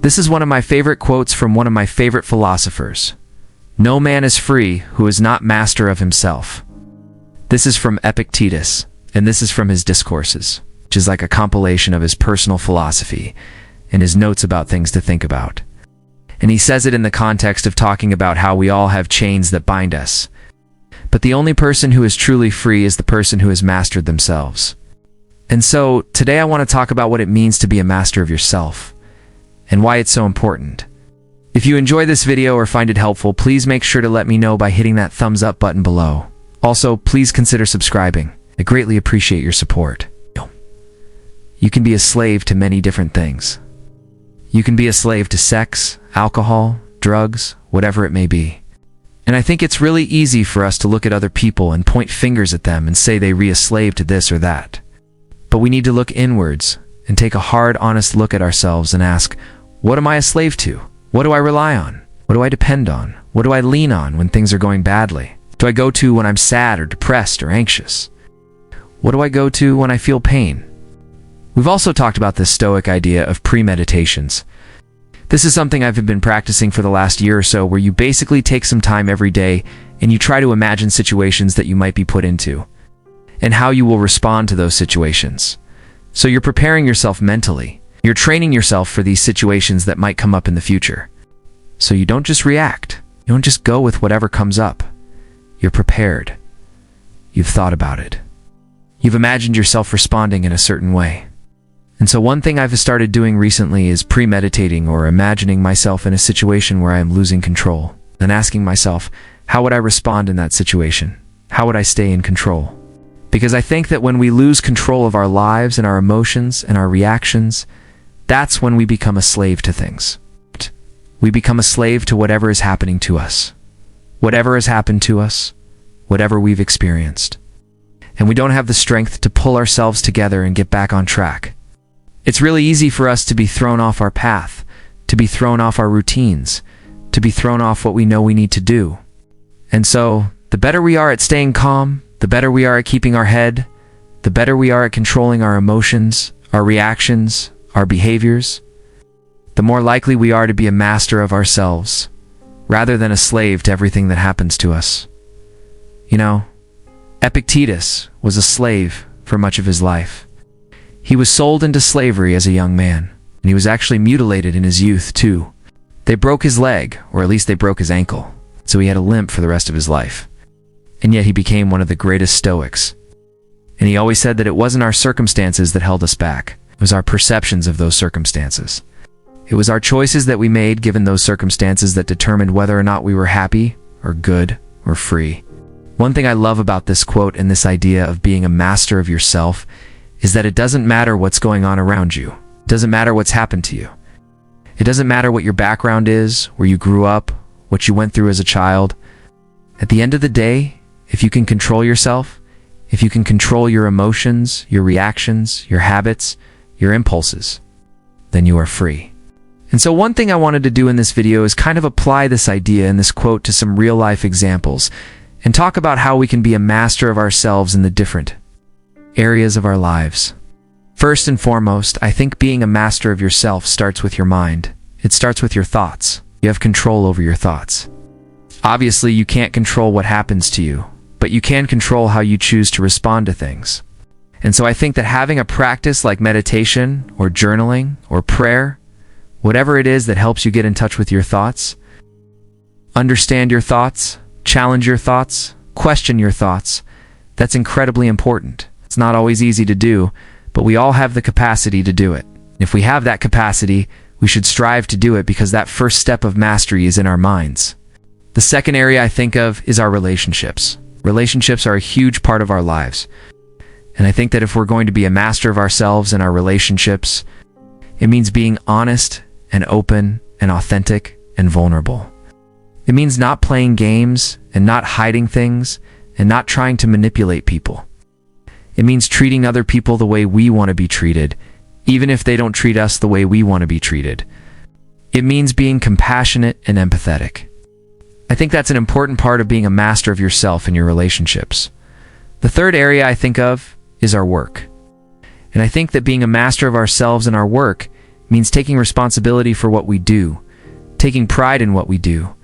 This is one of my favorite quotes from one of my favorite philosophers. No man is free who is not master of himself. This is from Epictetus, and this is from his Discourses, which is like a compilation of his personal philosophy and his notes about things to think about. And he says it in the context of talking about how we all have chains that bind us. But the only person who is truly free is the person who has mastered themselves. And so, today I want to talk about what it means to be a master of yourself, and why it's so important. If you enjoy this video or find it helpful, please make sure to let me know by hitting that thumbs up button below. Also, please consider subscribing. I greatly appreciate your support. You can be a slave to many different things. You can be a slave to sex, alcohol, drugs, whatever it may be. And I think it's really easy for us to look at other people and point fingers at them and say they are a slave to this or that. But we need to look inwards and take a hard, honest look at ourselves and ask, what am I a slave to? What do I rely on? What do I depend on? What do I lean on when things are going badly? Do I go to when I'm sad or depressed or anxious? What do I go to when I feel pain? We've also talked about this Stoic idea of premeditations. This is something I've been practicing for the last year or so, where you basically take some time every day and you try to imagine situations that you might be put into and how you will respond to those situations. So you're preparing yourself mentally. You're training yourself for these situations that might come up in the future. So you don't just react. You don't just go with whatever comes up. You're prepared. You've thought about it. You've imagined yourself responding in a certain way. And so one thing I've started doing recently is premeditating or imagining myself in a situation where I am losing control, and asking myself, how would I respond in that situation? How would I stay in control? Because I think that when we lose control of our lives and our emotions and our reactions, that's when we become a slave to things. We become a slave to whatever is happening to us. Whatever has happened to us, whatever we've experienced. And we don't have the strength to pull ourselves together and get back on track. It's really easy for us to be thrown off our path, to be thrown off our routines, to be thrown off what we know we need to do. And so, the better we are at staying calm, the better we are at keeping our head, the better we are at controlling our emotions, our reactions, our behaviors, the more likely we are to be a master of ourselves, rather than a slave to everything that happens to us. You know, Epictetus was a slave for much of his life. He was sold into slavery as a young man, and he was actually mutilated in his youth too. They broke his leg, or at least they broke his ankle, so he had a limp for the rest of his life. And yet he became one of the greatest Stoics. And he always said that it wasn't our circumstances that held us back. It was our perceptions of those circumstances. It was our choices that we made given those circumstances that determined whether or not we were happy, or good, or free. One thing I love about this quote and this idea of being a master of yourself is that it doesn't matter what's going on around you. It doesn't matter what's happened to you. It doesn't matter what your background is, where you grew up, what you went through as a child. At the end of the day, if you can control yourself, if you can control your emotions, your reactions, your habits, your impulses, then you are free. And so one thing I wanted to do in this video is kind of apply this idea and this quote to some real-life examples and talk about how we can be a master of ourselves in the different areas of our lives. First and foremost, I think being a master of yourself starts with your mind. It starts with your thoughts. You have control over your thoughts. Obviously, you can't control what happens to you, but you can control how you choose to respond to things. And so I think that having a practice like meditation or journaling or prayer, whatever it is that helps you get in touch with your thoughts, understand your thoughts, challenge your thoughts, question your thoughts, that's incredibly important. It's not always easy to do, but we all have the capacity to do it. If we have that capacity, we should strive to do it because that first step of mastery is in our minds. The second area I think of is our relationships. Relationships are a huge part of our lives. And I think that if we're going to be a master of ourselves and our relationships, it means being honest and open and authentic and vulnerable. It means not playing games and not hiding things and not trying to manipulate people. It means treating other people the way we want to be treated, even if they don't treat us the way we want to be treated. It means being compassionate and empathetic. I think that's an important part of being a master of yourself and your relationships. The third area I think of is our work. And I think that being a master of ourselves and our work means taking responsibility for what we do, taking pride in what we do.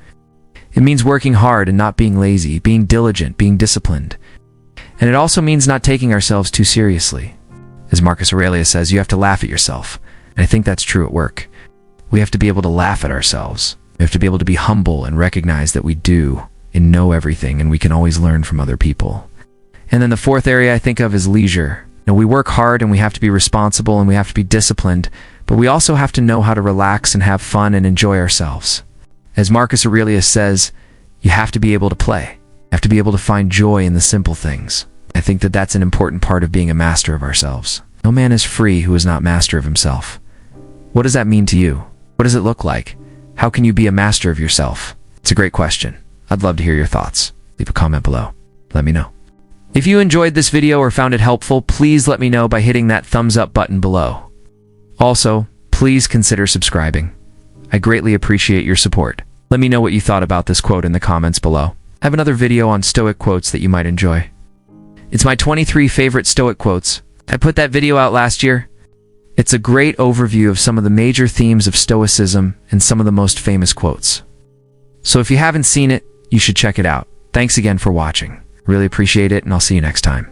It means working hard and not being lazy, being diligent, being disciplined. And it also means not taking ourselves too seriously. As Marcus Aurelius says, you have to laugh at yourself. And I think that's true at work. We have to be able to laugh at ourselves. We have to be able to be humble and recognize that we do and know everything, and we can always learn from other people. And then the fourth area I think of is leisure. We work hard and we have to be responsible and we have to be disciplined, but we also have to know how to relax and have fun and enjoy ourselves. As Marcus Aurelius says, you have to be able to play. You have to be able to find joy in the simple things. I think that that's an important part of being a master of ourselves. No man is free who is not master of himself. What does that mean to you? What does it look like? How can you be a master of yourself? It's a great question. I'd love to hear your thoughts. Leave a comment below. Let me know. If you enjoyed this video or found it helpful, please let me know by hitting that thumbs up button below. Also, please consider subscribing. I greatly appreciate your support. Let me know what you thought about this quote in the comments below. I have another video on Stoic quotes that you might enjoy. It's my 23 favorite Stoic quotes. I put that video out last year. It's a great overview of some of the major themes of Stoicism and some of the most famous quotes. So if you haven't seen it, you should check it out. Thanks again for watching. Really appreciate it, and I'll see you next time.